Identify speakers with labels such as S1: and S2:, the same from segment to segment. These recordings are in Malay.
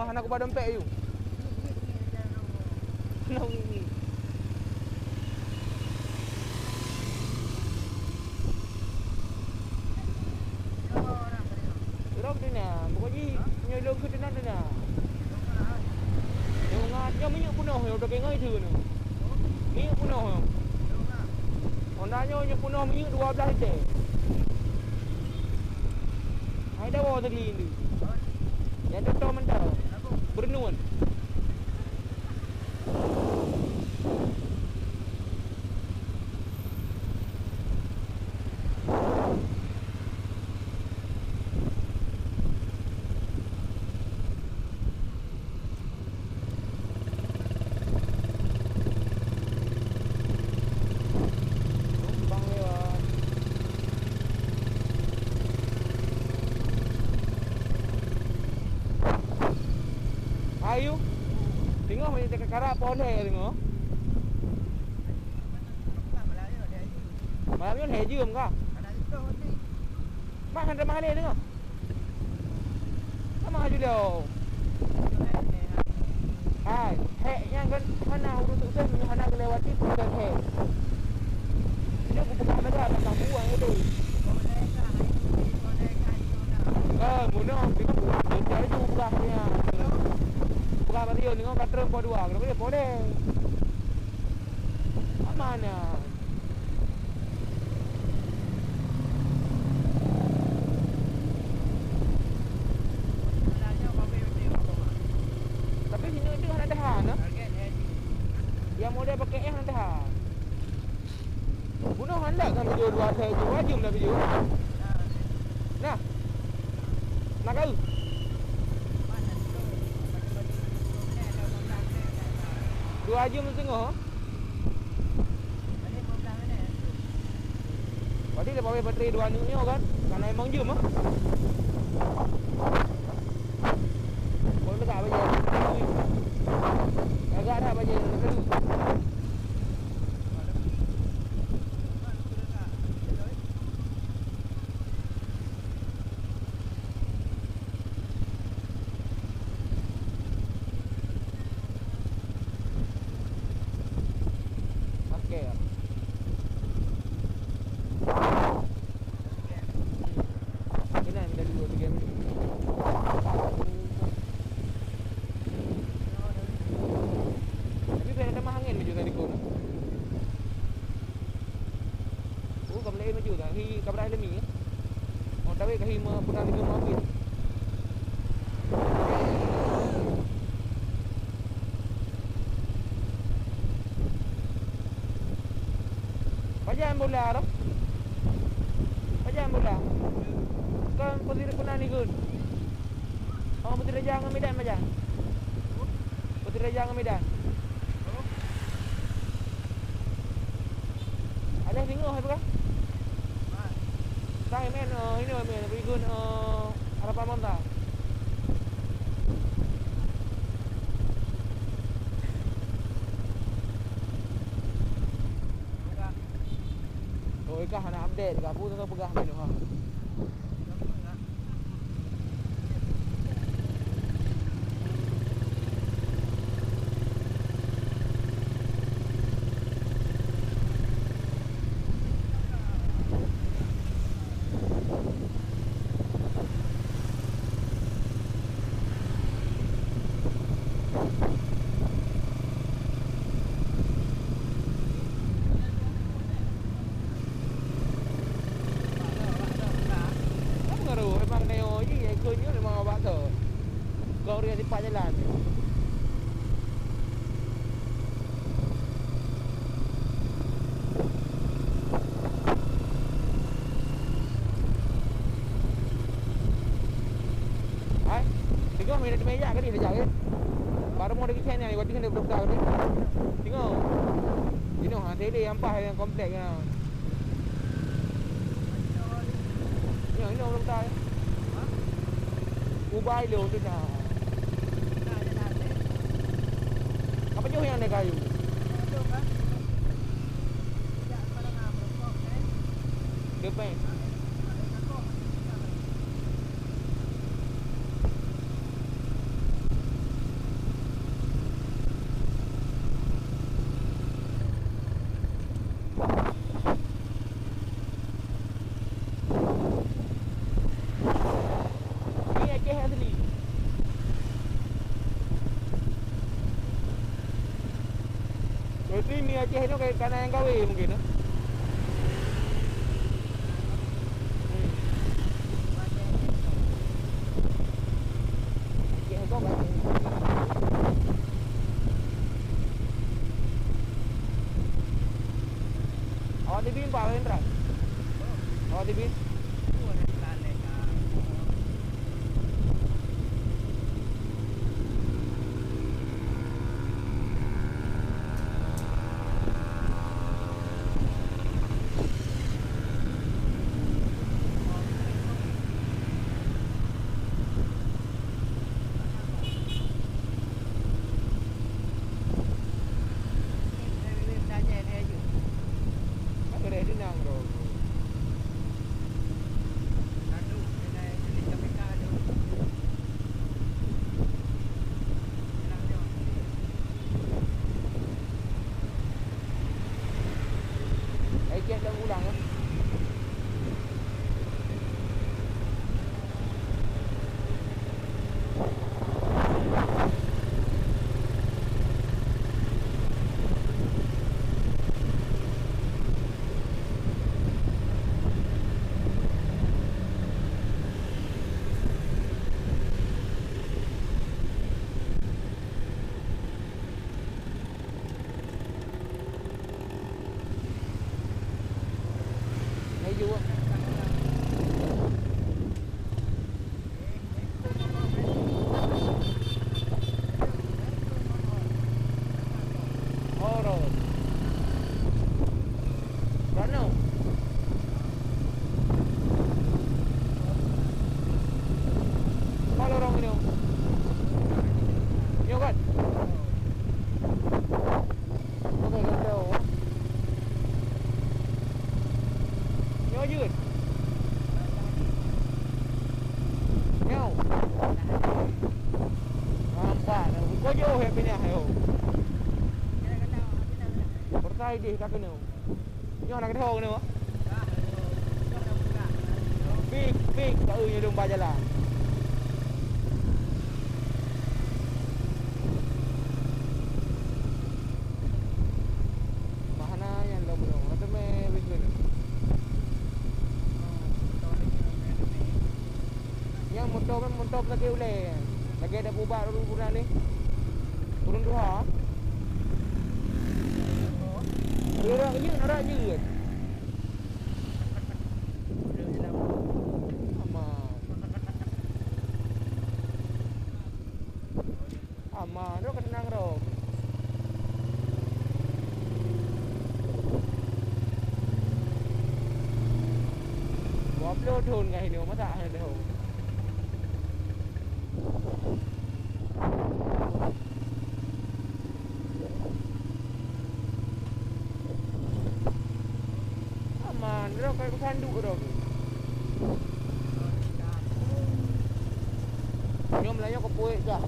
S1: rumah anak aku pada dompet you. No. Berapa tu ni? Pokoknya nyolong ke tenan tu nak. Yang ngatnya minyak punah yang udah kengai tu ni. Minyak punah. Ondanya minyak punah minyak 12 liter. Hai dah bawa tadi ni. Yang tu tahu mentau. Bernuan. Ayu. Tengok macam dekat karak poleh tengok. Malam ni hei jum kah? Mak hendak mahal ni tengok. Sama haju dia. Hai, hei yang kan mana urus usaha ni mana kelewati bukan hei. Dia aku pegang dah tak buang itu. Mudah tengok dia juga dia. Bukan Mario ni kau terus po dua, kenapa dia boleh? Mana? Tapi sini dia nak tahan, no? Yang model pakai nak tahan. Bunuh hendak kan video dua saya je, wajib dah video. Nah. Nak kau? Dua jam setengah. Tadi dia pakai bateri 2 ni kan. Kan emang jam ah. Kau nak apa je? Agak ada apa je? Pajan bola tu. Pajan bola. Kan posisi kuna ni kun. Oh, putih raja dengan Medan pajan. Putih raja dengan Medan. Ada tengok apa kan? Saya main ini main pergi kun Harapan Monta. Oh, ikah nak update dekat aku tu pegah main tu ha. Jalan. Hai, tengok minat meja ke ni dah jaga. Baru mau dekat sini, waktu kan dia berbuka ni. Tengok. Ini ha tele ampah yang komplek kan. Ini orang tak. Ubah lo tu dah. Apa jauh yang ada kayu? Depan. Ni Aceh tu kanan yang gawe mungkin tu. Aceh kau kat sini. Awak di bimba Hendra. Awak di bimba. Đi các cái nào nhưng mà cái thô nữa phi như đường ba jalan mana yang lo belum ada me begini yang motor lagi ule lagi ada bubar dulu ni turun dulu ha Orang je nak je. Aman, ro tenang ro. Upload thun ngày nếu mà tạ hay đâu. Ro kayak sanduk ro. Nyom layo ke puik dah.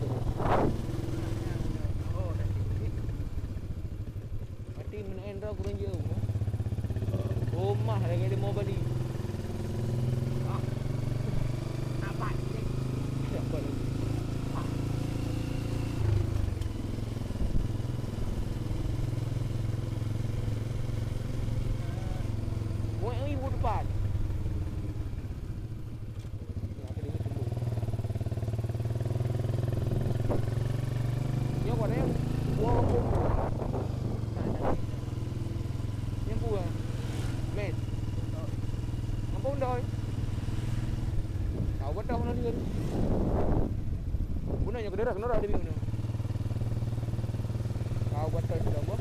S1: Mati menaen ro kurang jauh. Rumah lagi ada mau beli. Apa ni? Apa ni? Ibu depan. Nhớ quả đấy mua không? Nhớ bùa. Mệt. Không bốn đôi. Kau bắt đầu nó đi. Bữa nay nhớ cái đấy nó ra đi biển nữa. Kau bắt đầu sudah bos.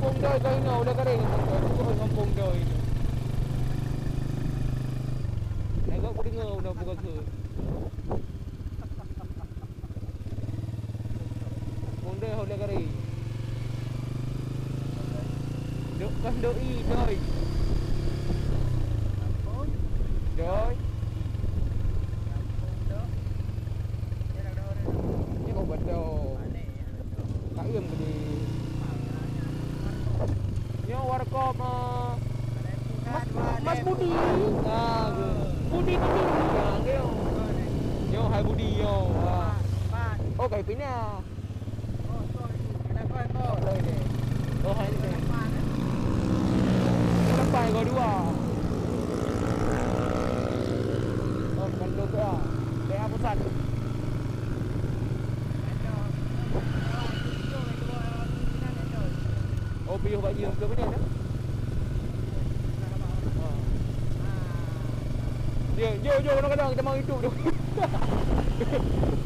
S1: Kampung đời cây nào đây cái đây không kampung đời này gốc có đi ngầu đâu bukan thử kampung đời hồi đây cái đây được con đôi trời rồi nhưng còn bật đầu hãy im cái gì Yo warkop Mas Budi. Ah, Budi ya, yo. Yo hai Budi yo. Oh, kayak pina. Apply dia. Oh, hari ni. Sampai kau dua. Oh, kalau tu ah. Dia pusat. Oh, biar bagi ke mana dah? Jom kadang-kadang kita mau hidup tu.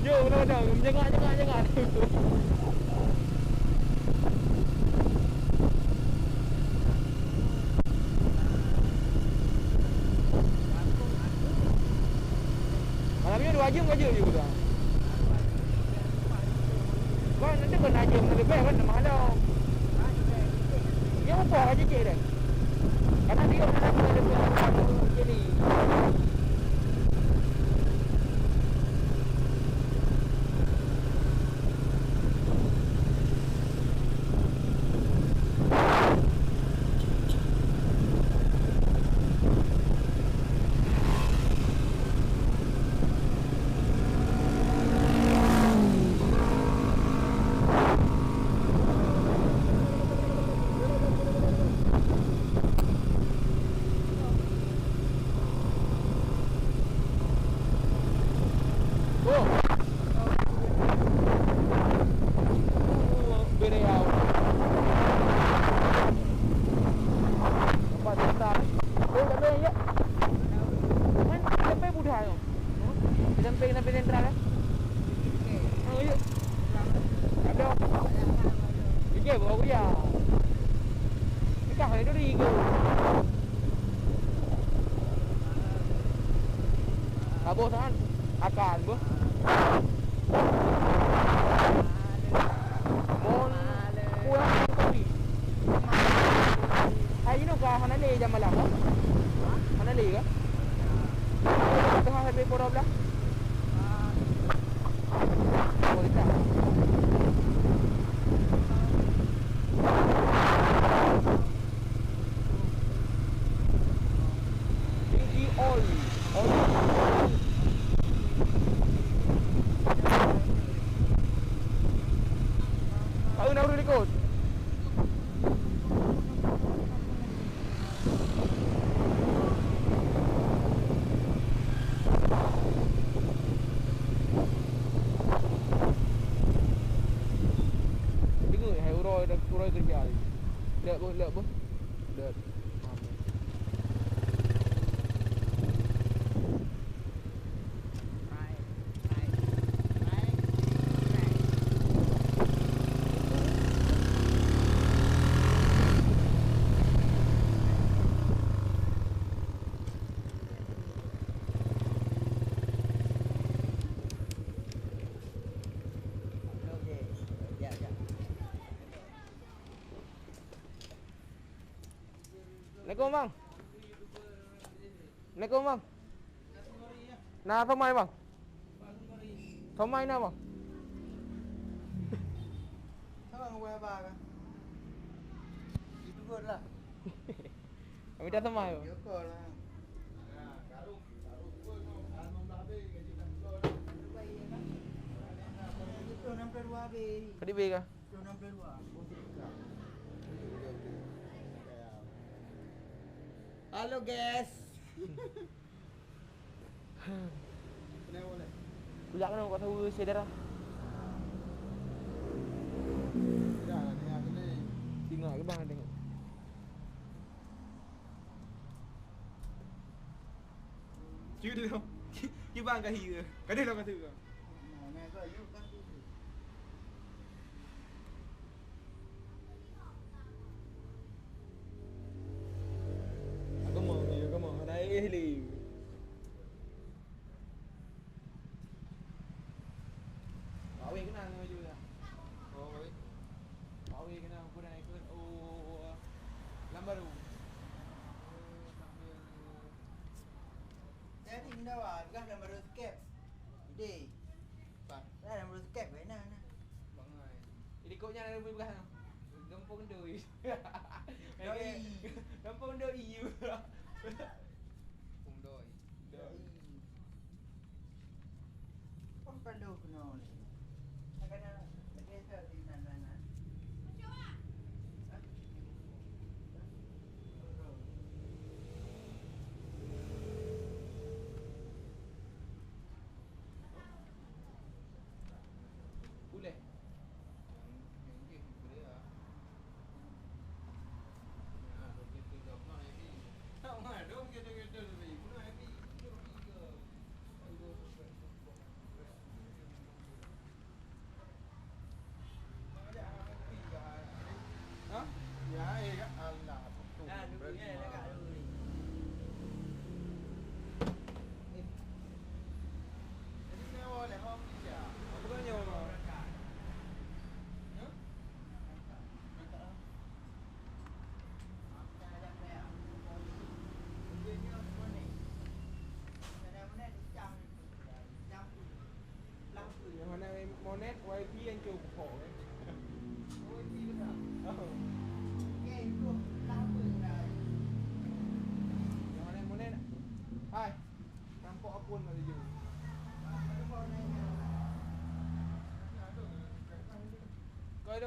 S1: Jom kadang-kadang jangan. Malam ni 2 jam kerja juga. Kau nanti kena jam lebih kan mahal dah. Dia apa aja je dah. Karena dia nak ada jadi. Sampai sentral kan? Oh, ya. Ada. Dia bawa dia. Dekat hari ni ke. Abo sangat akan bu. Mon pulang kali. Hari ni kah hana le jam malam. Hana le ke? Tengah habis pura belah. Uroi kerja ni. Lihat bu. Lihat. Assalamualaikum bang. Assalamualaikum bang. Nah, pemai bang. Pemai na bang.
S2: Abang buat apa kan? Itu good lah.
S1: Kami dah pemai bang.
S2: Joko lah. Itu 62 habis.
S1: Kadi be ke?
S2: Itu 62. Halo guys. Kenapa boleh?
S1: Kulak kena kau tahu saudara.
S2: Dah tengok sini.
S1: Tengok ke bang tengok.
S3: Chưa được không? Cái bang cái gì cái đây là cái thử à?
S2: Này có giúp các chú.
S3: Có mờ ở đây thì
S1: Bảo vệ cái nào người chưa à?
S3: rồi
S1: Bảo vệ cái nào của này cứ làm bao
S2: Saya tinggal awak, kan dah baru skep. Ide.
S3: Pak
S2: Dah baru skep benar nah.
S3: bang ơi
S1: Jadi koknya ada lebih bekas không? Gampang doi.
S2: Doi.
S1: Gampang doi you.
S3: cùng đôi
S2: Doi. Pun pandu kena ni. Kena lagi saya di sana.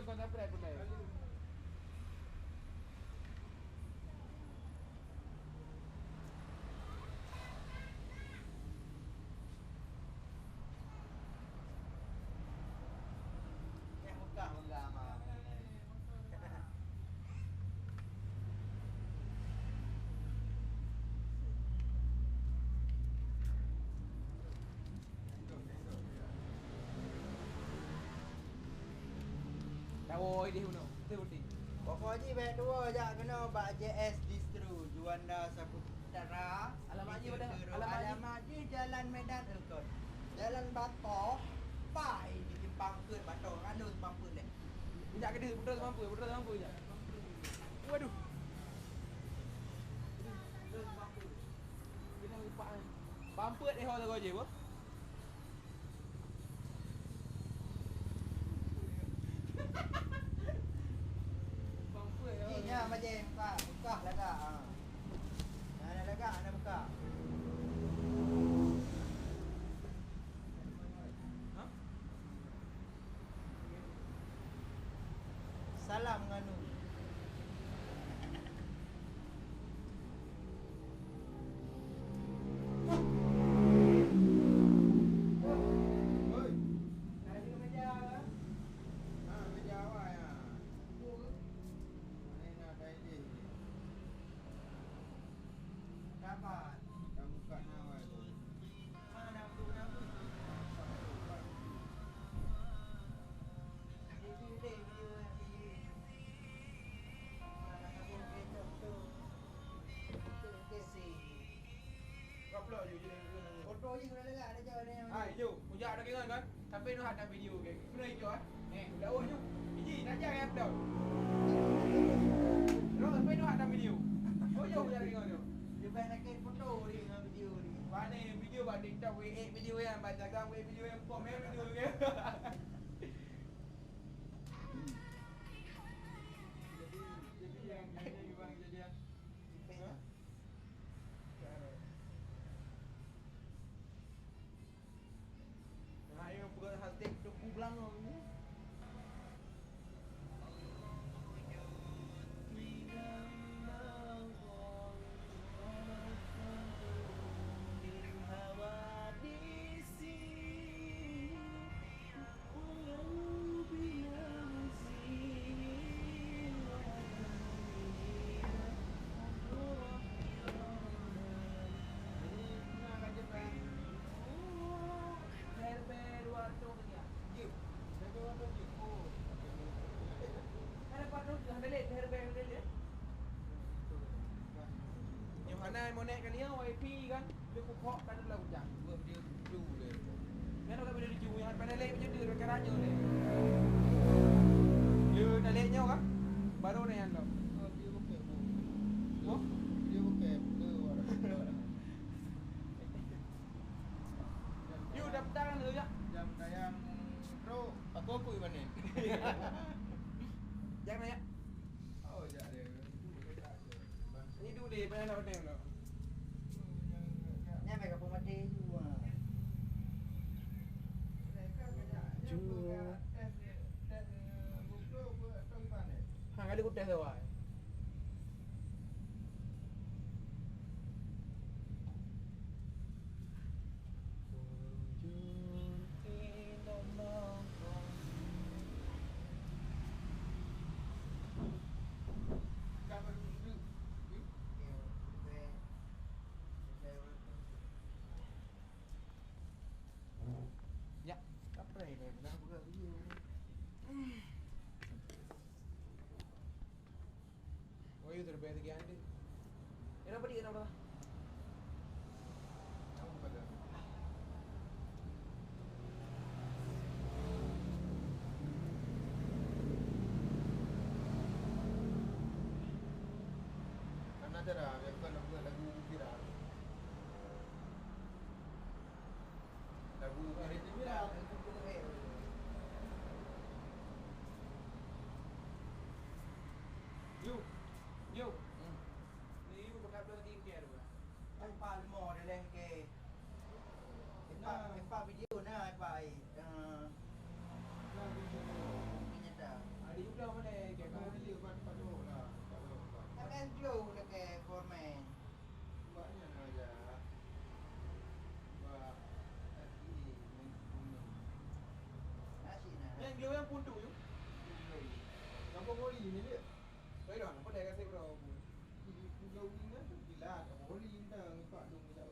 S1: kau tak pernah pun dah.
S2: Yang Mekah menggama.
S1: Tahu dia puno. Betul.
S2: Pokoknya baik dua je kena bak JS Distro Juanda Saputra.
S1: Alamat je pada
S2: Alamat je Jalan Medan Elkon. Jalan Batok Pai di Simpang Keut Batok Ranu Simpang Keut ni.
S1: Minyak ke dia putra mampu je. Waduh. Kena lipat kan. Pampet dia orang je apa? Pampet dia.
S2: Ni nya macam buka lagak. Ha. Ada lagak ada buka.
S1: Ha?
S2: Salam nganu.
S3: Oi.
S2: Ada meja ke?
S3: Ha, meja awak ya. Ini nak tadi.
S2: Kapan?
S3: Kamu kat nawai tu.
S2: Mana tu nama? Dia video mana kamu kecok tu. Kesi.
S3: Kau upload je dia.
S2: Foto je kena lagak ada jauh ni.
S1: Ah, hijau. Puncak ada kira kan? Sampai nak hantar video ke. Kena hijau ah. Daun je. Biji nak jangan yang down. Terus sampai nak hantar video. Oh, jauh puncak ada kira tu.
S2: Dia baik nak kena foto ni dengan video ni.
S1: Mana video buat TikTok we video yang baca Instagram we video yang komen video ke.
S3: Jadi yang bang jadi yang.
S2: Ha?
S1: Nah, yang bukan hashtag tu pulang ni. Yang mana mau naik kali yang YP kan dia kukok kan dalam hujan.
S3: Buat dia dulu dia.
S1: Kan orang benda dijual yang pandai lek macam dia caranya ni. Dia dah leknya kan baru ni yang tu.
S3: Oh, dia bukan bu.
S1: Oh,
S3: Dia bukan tu.
S1: you daftar kan dulu ya.
S3: Jam tayang pro. Aku mana?
S1: Jangan ya.
S3: Oh, jak dia.
S1: Ni dulu dia pandai nak hotel tu.
S2: Ni ambil kapal mati juga.
S1: Hang kali kutas tu ah. Ya.
S2: Apa ni? Nak buka video ni.
S1: Oh, you terbayar lagi anda. Kenapa dia kenapa?
S3: Kamu pada. Kan ada dah yang bukan nak buat lagu viral. Lagu viral.
S1: You. Ni you bakal upload lagi ke apa?
S2: Ai pa mo dah leh ke. Pa video na ai pa ai. Ni dah.
S1: Ada
S3: ini dia. Baik dah, apa dah kasi bro. Jauh ni kan gila, apa ni dah ngikut dong gila.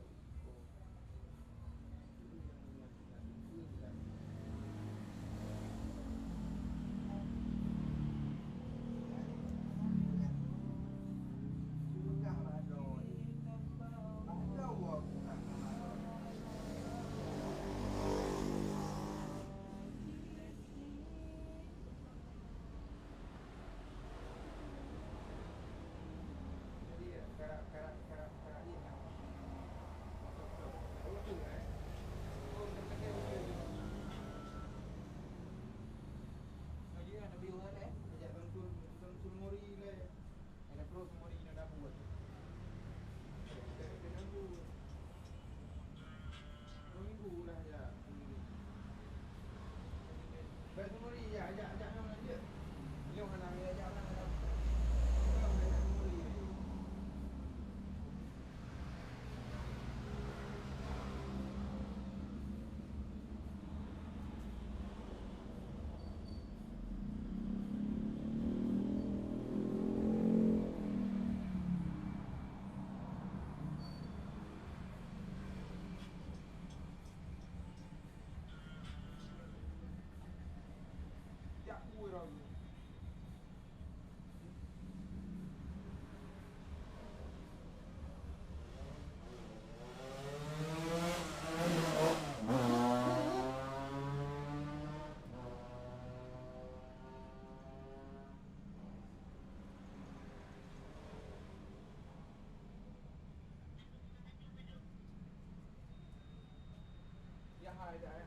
S3: Ya hai dah ya.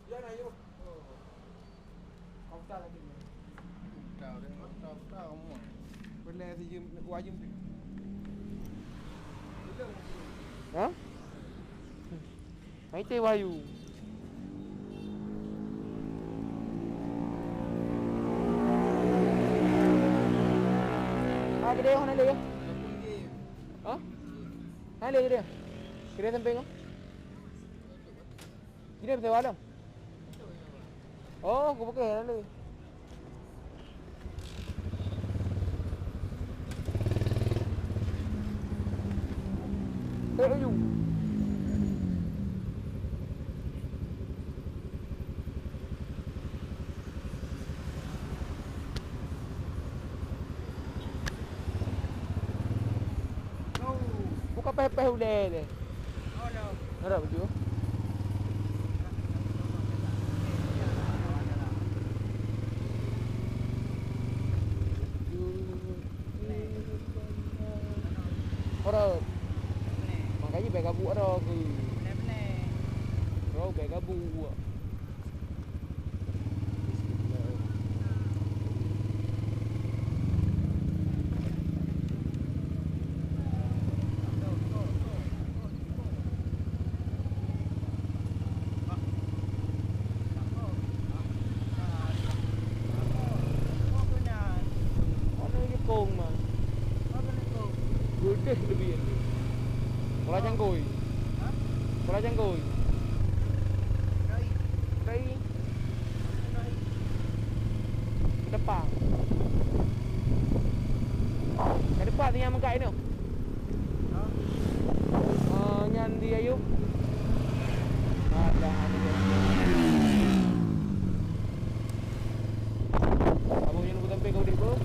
S3: Ya nak yuk. Oh. Kau tak lagi ni. Kau dah tahu semua. Boleh si jum wajib tu.
S1: Ha? Mai teh wayu. Ah, gede mana dia? Ha? Ha le dia. Kira sampai ngah. Kira betul alam. Oh, aku pakai lalu. Ayo. Buka peh-peh udah deh.
S2: Oh no.
S1: Ada baju. Orang makanya baik gabu ada ke.
S2: Benar-benar.
S1: Bro baik gabu. Gede lebih ini. Bola jangkoi.
S2: Hah?
S1: Bola jangkoi.
S2: Rai.
S1: Rai
S2: Rai.
S1: depan. Ke depan ni yang megak ni.
S2: Ha?
S1: Nyan di ayu. Ada dia. Abang yang nunggu tempe kau dik bro.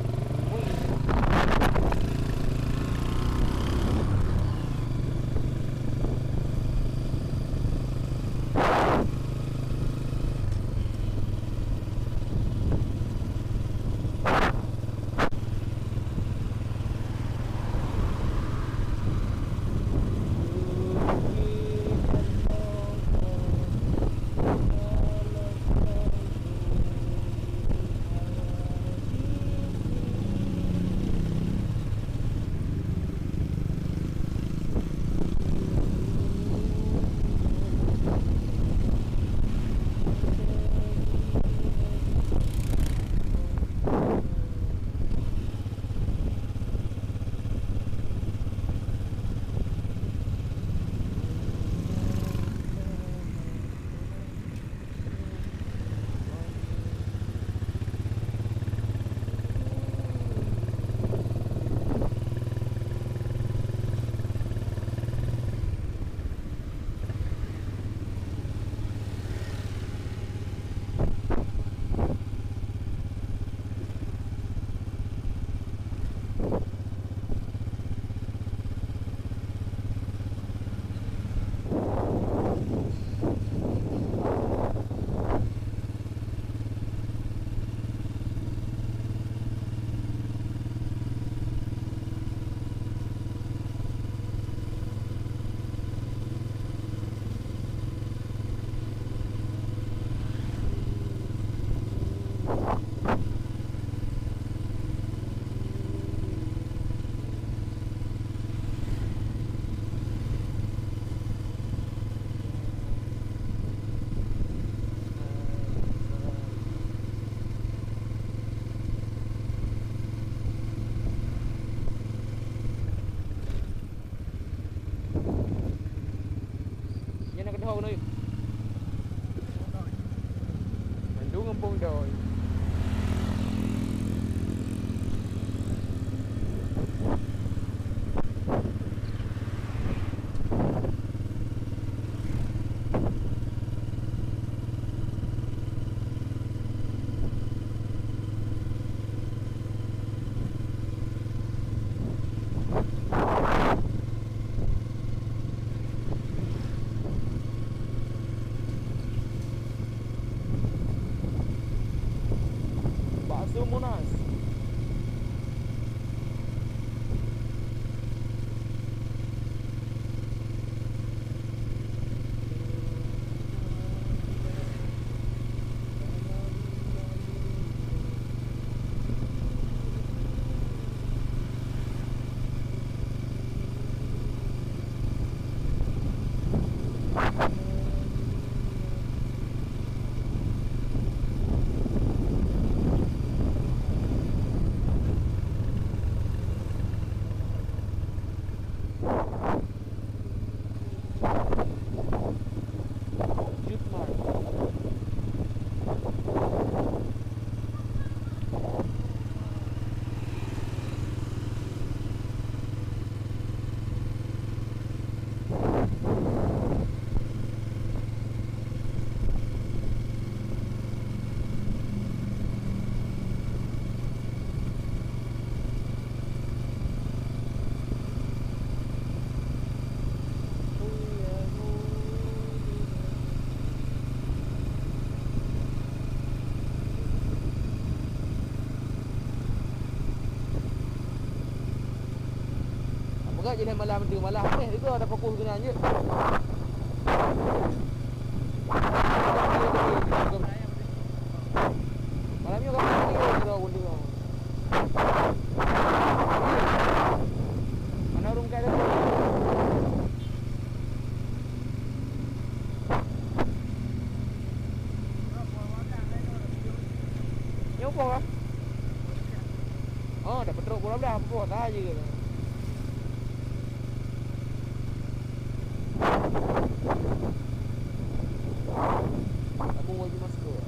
S1: Johor ni. Bandung Kampung Doi. Bakso Monas. Jutmar. Apa je dah malam tu malam ni itu ada fokus kena je. Malam ni kau pergi ke benda. Mana room kau tu? Ni apa ah? Oh, dah petrol pula dah. Apa dah je ke? Aku wajib masuk.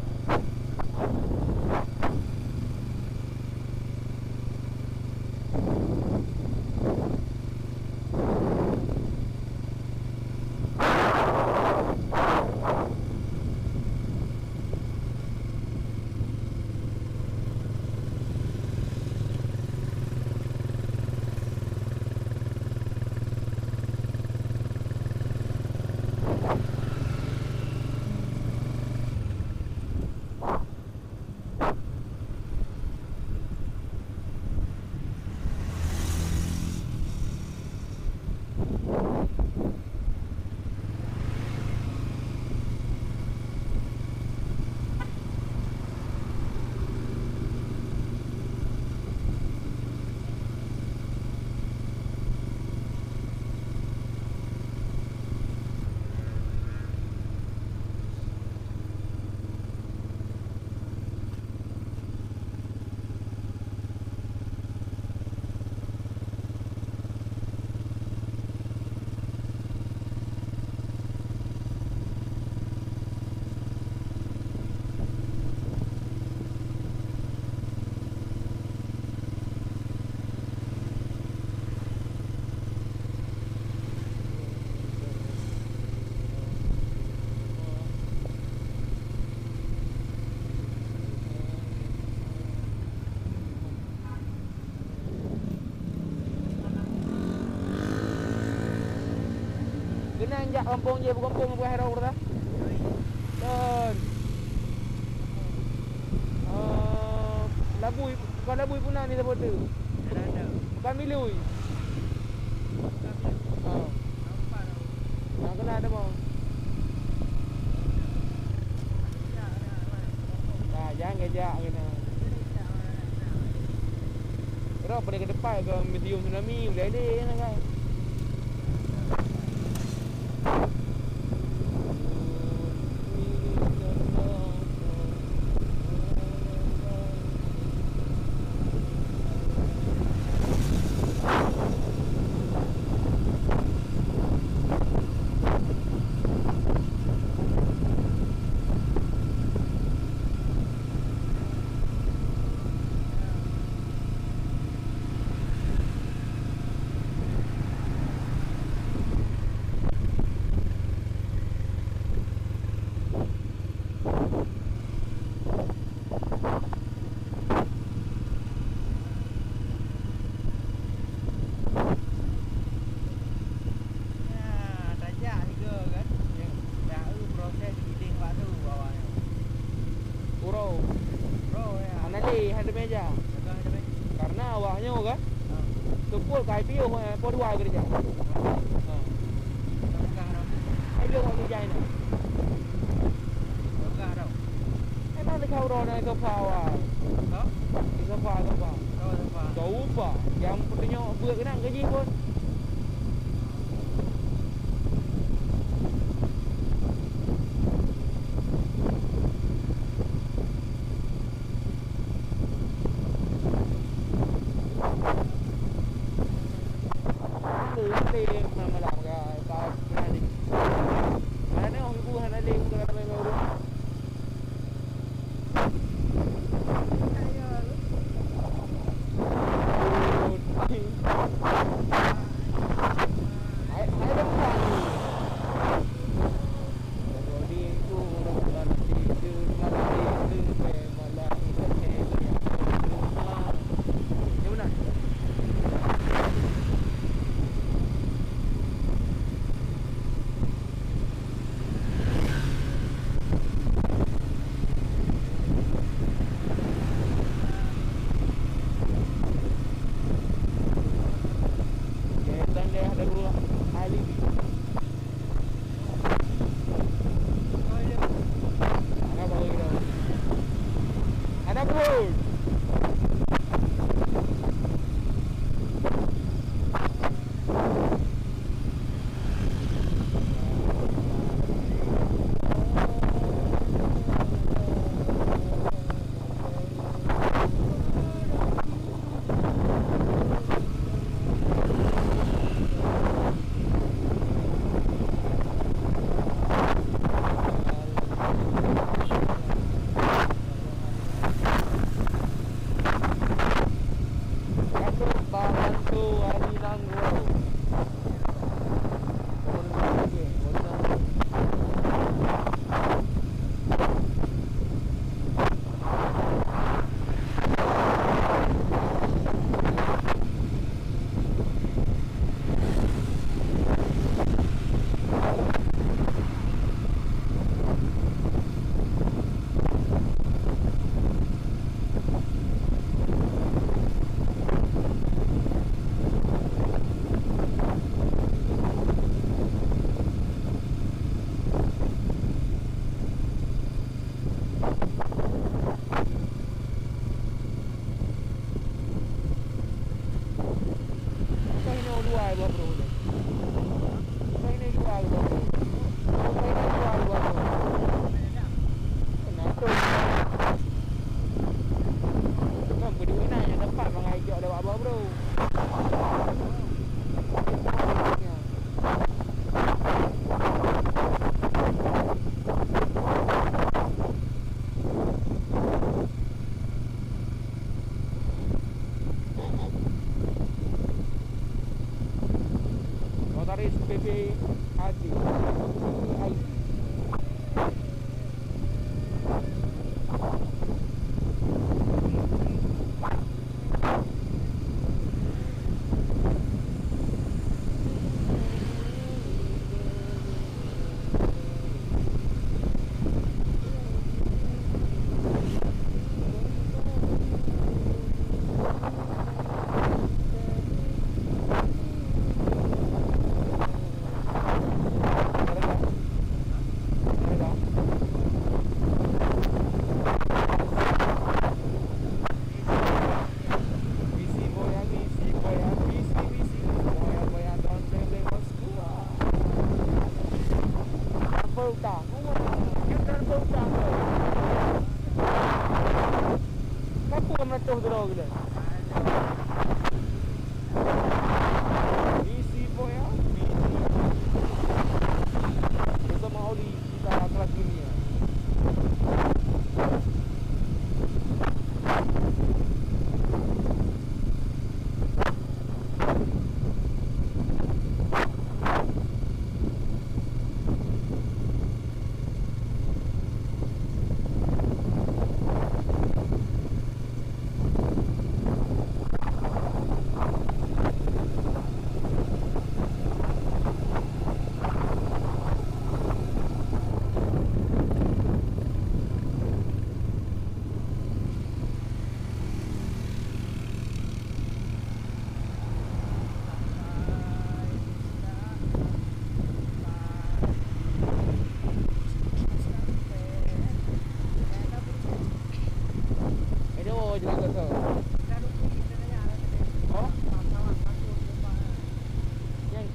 S1: Kena anjak kampung je, kampung buat hero dah. Dan labui, bukan labui punang ni siapa tu? Bukan milui. Nak kena ada mau. Nah, jangan kejak kena. Terus pada ke depan ke medium tsunami boleh ada kan. cái tiêu mà có đuôi cái gì ai vô mọi dây này em mang cái khâu rồi này khâu phao à khâu phao cậu phao yang punya buat kena gaji pun đi mà làm cái này đi mà nó không vui hay nó đi cái này đâu luôn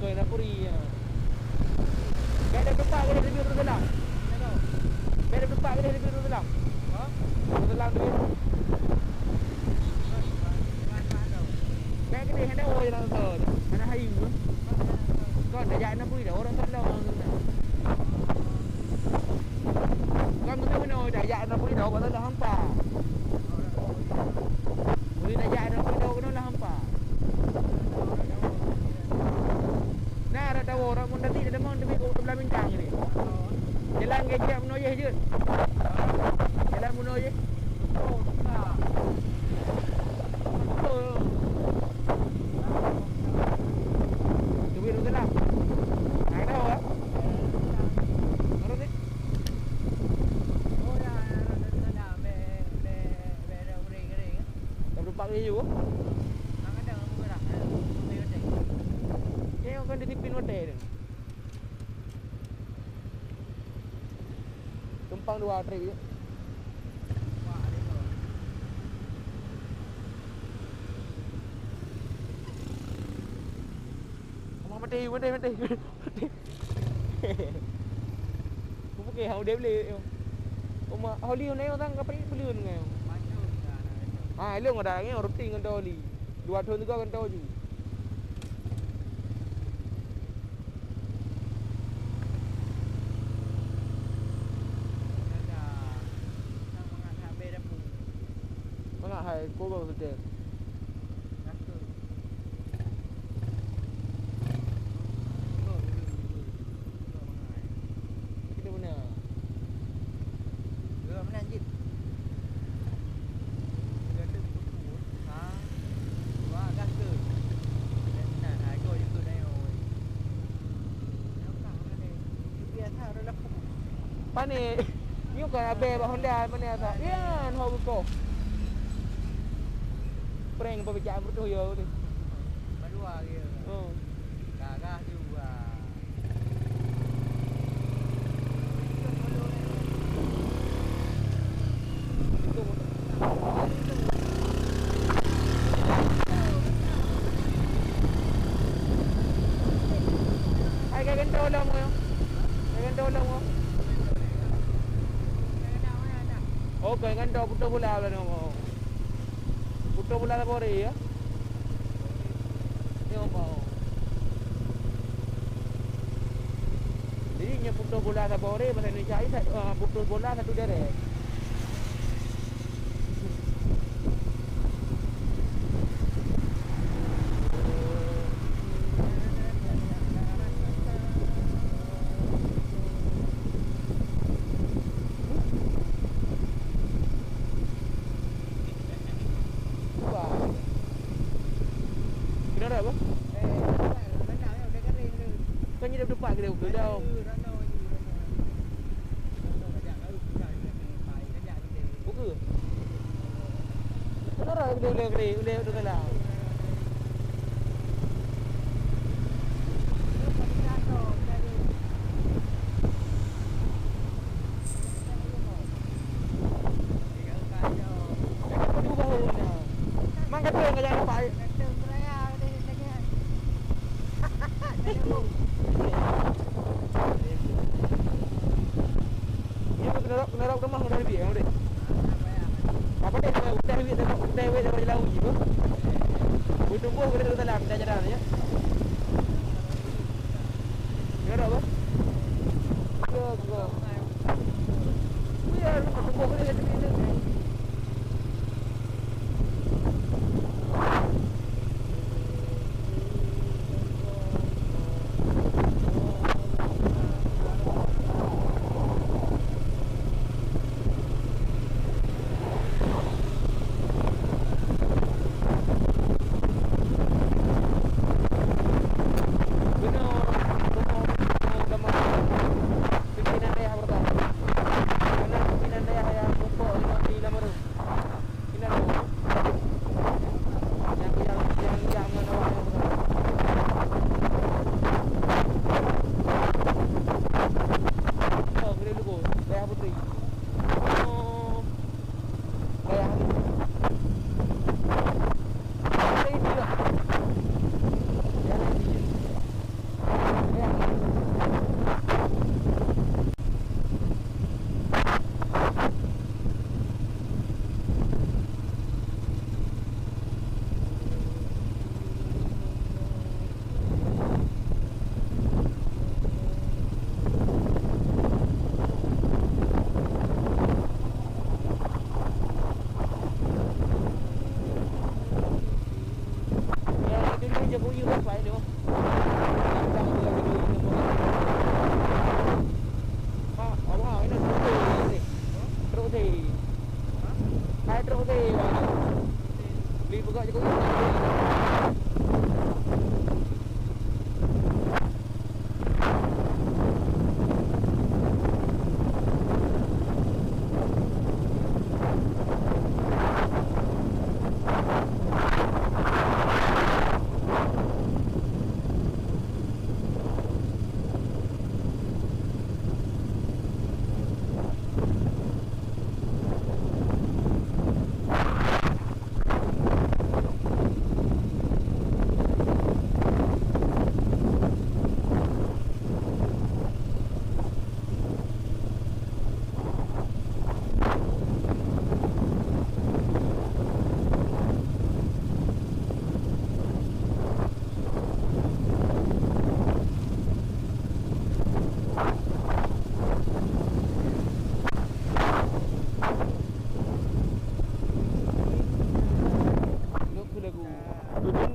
S1: Kau nak puri ya. Beg dah tempat ke dia lebih turun dalam? Beg dah tempat ke dia lebih turun dalam? Ha? Turun dalam tu ya. Beg ke dia hendak orang je langsung tu. Mana hayu tu. Kau dah jangan nak puri dah orang tolong tu nak. Kau mesti mana dah jangan nak puri dah orang tolong hampa. Puri dah jangan nak puri dah kena lah hampa. Nah, ada tahu orang pun tadi ada mau demi kau belah bintang ni. Jalan gejak menoyeh je. Jalan menoyeh. Oh, tak. Oh. Cuba dulu lah. Ai tahu ah. Terus ni. Oh ya, ada be ring. Tak lupa ke you. Kan dia tipin hotel dia. Tumpang 2 trip je. Mati. Bukan hau dia boleh. Oma holi ni orang apa ni beli dengan. Ah, elok ada ni roti dengan holi. 2 tahun juga kan tahu je. Hai, cô vào thực tế. Kita mana? Dua mana anjir? Dua tu pun. Ha. Dua gas tu. Nah, hai kau itu dah oi. Nampak mana? Biasa ada pun. Pane. Ni kan abe bah Honda mana tak? Ya, hau kau. Prank apa bicara betul ya tu. Baru dia. Oh. Gagah juga. Hai cái gantol lang mo. Cái gantol lang mo. Okay, gantol puto bola lah mo. Puto bola tak boleh ya? Ni mau. Jadi nya puto bola tak boleh bahasa Indonesia puto bola satu deret. Kau ni dah berdepan ke dia dah? Buka. Kenapa boleh lah. Mang kata enggak jangan lupa. Kena rumah kena lebih yang dia. Apa dia udah lebih dah jalan uji tu. Tunggu kena dalam dah jalan ya. Kena apa? Go. Ya, tunggu kena jadi ni. Agak je kau.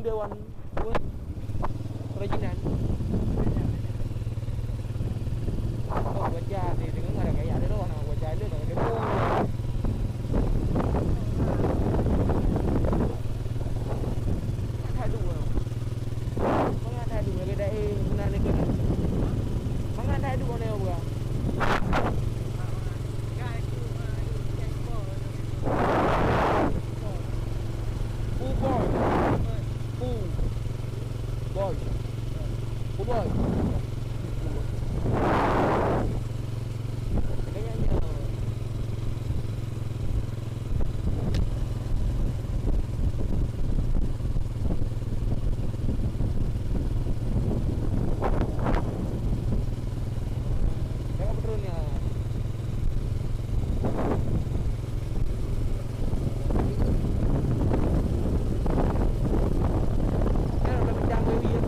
S1: Dewan kerajinan. Oh, wajah ni dengan ada kayak ada orang wajah dia dengan dia pun. Ada dua. Mana ada dua kedai mana ni ke? Mana ada dua ni orang. Boy. Kayaknya kayak petrolnya. Udah bincang baby ya.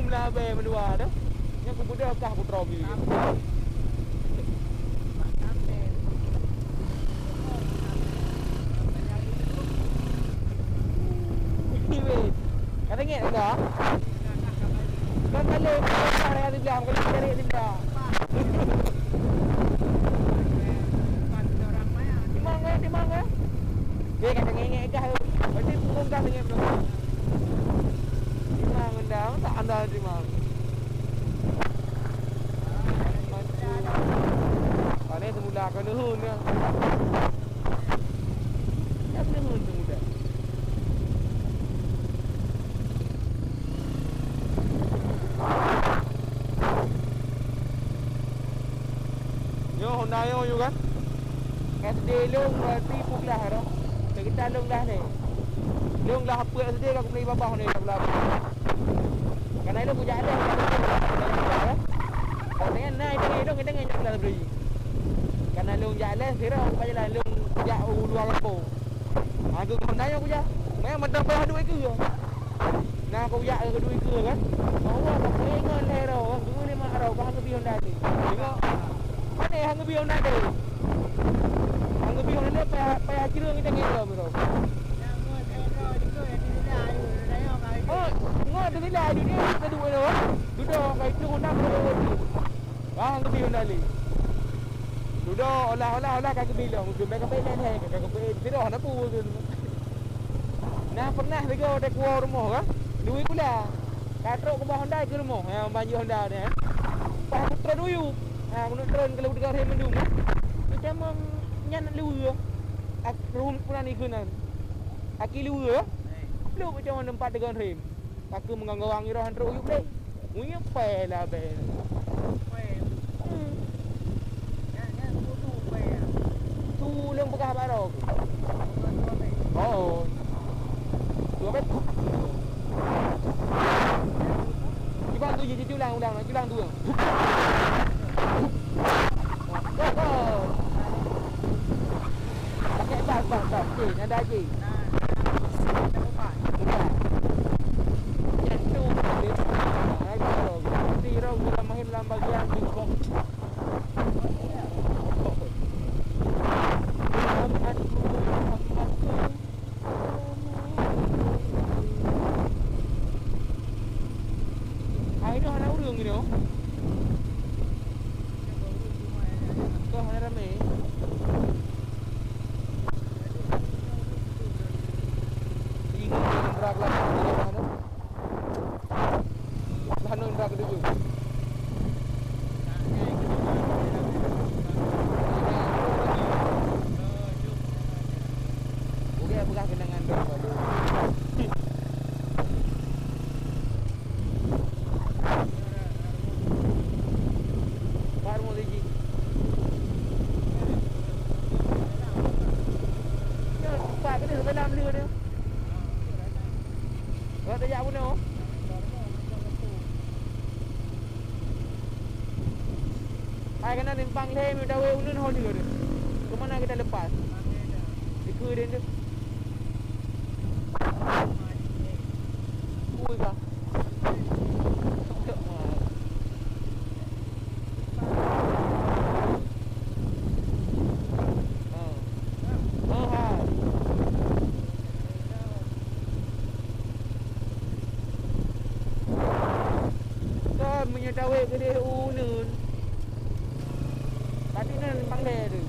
S1: Lah be mendua dah. Yang aku budak kah aku trobi. Kata ingat dah. Kan kalau kau dah ada bilang kalau cari dia. Di mana? Dia kata ngengek kah. Berarti punggung kah ngengek belum. Di mana dah? Tak anda di mana? Ini semula kau nuhun ya. Ya nuhun semula. Yo Honda yo kan? SD long berarti puklah dah. Kita long dah ni. Long dah apa SD aku beli babah ni dah belah. Karena itu punya ada. Kalau dengan naik dengan jalan beri. Karena long jalan sira aku jalan long jauh luar Lampung. Aku Honda yo punya. Memang medang payah duit ke. Nah aku ya ke duit ke kan. Oh apa pengen hero. Dulu ni mak ro bahang ke Honda ni. Tengok. Mana hang ke Honda ni? Hang ke Honda ni payah kira kita ngero bro. Oh, ngod tu nila dunia kita dua tu. Duduk kai tu Honda bro. Hang ke Honda ni. Duduk olah kai ke bilang. Mungkin mereka pengen hang kai ke tidak nak pu tu. Nah pernah juga ada keluar rumah kan. Duit pula. Katrok ke bawah Honda ke rumah. Yang banjir Honda ni. Pas putra duyu. Ha menurut tren kalau dekat hari mendung. Macam nyan luar. Rum pula ni kenan. Aki luar. Belum macam mana tempat dengan rem. Pakai menganggawang irahan teruk yuk dek. Munya pelah be. Tu lem bekah baru. Oh. Dua bet. Cuba tu jadi ulang tu. Pakai bas. Okey, ada lagi. Yang tu boleh. Tiro kita main dalam bagian bingkong. Ini hana urung ni no. Kau hana ramai. Ini berak lah di mana? Mana berak dulu? Okey, berak kenangan dah. Hai kena nimpang leh mi dawe ulun hol juga tu. Ke mana kita lepas? Di ke dia tu. Ui ka. Dawe ke dia ulun. Tadi ni nimpang leh tu.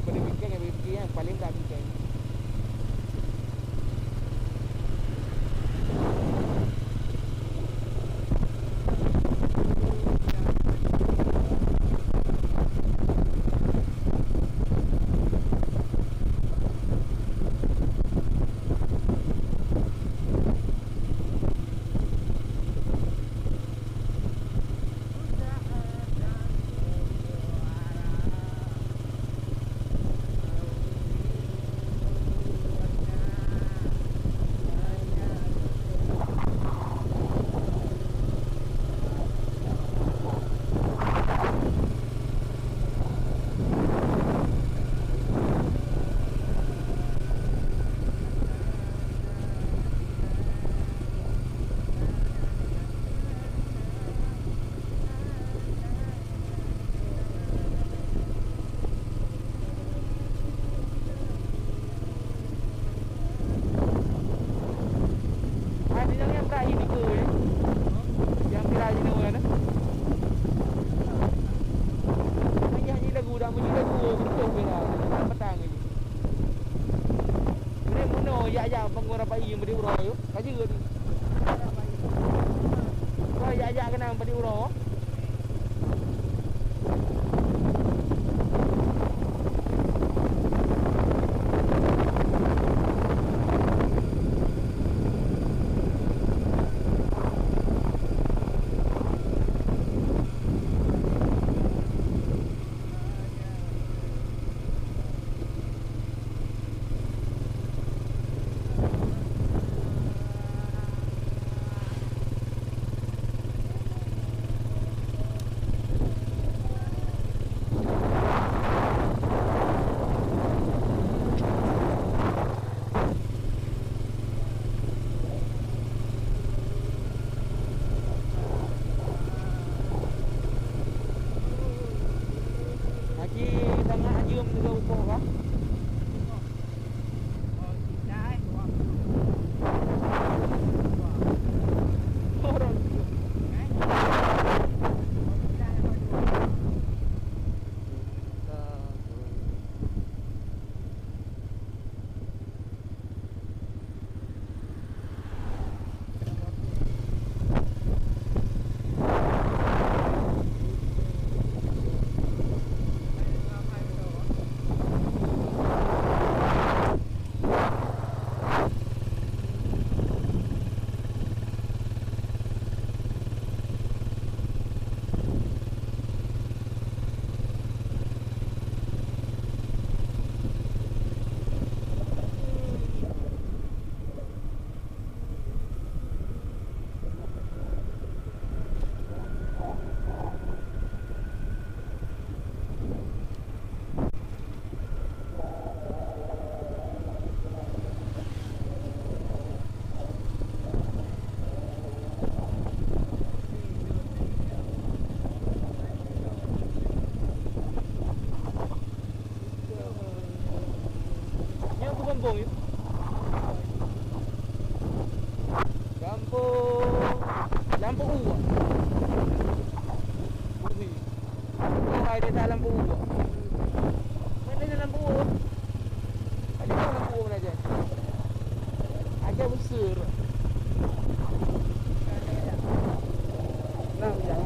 S1: daripada weekend yang weekend yang paling tak weekend. Ya pengguna bayi yang beri urau yo. Kaji ke ni? Kau ya kena beri urau. Kampung ya. Kampung Lampu Uwak. Oh, ada tak Lampu Uwak? Mana ada Lampu Uwak? Ada tak Lampu Uwak mana aja? Agak besar. Nah,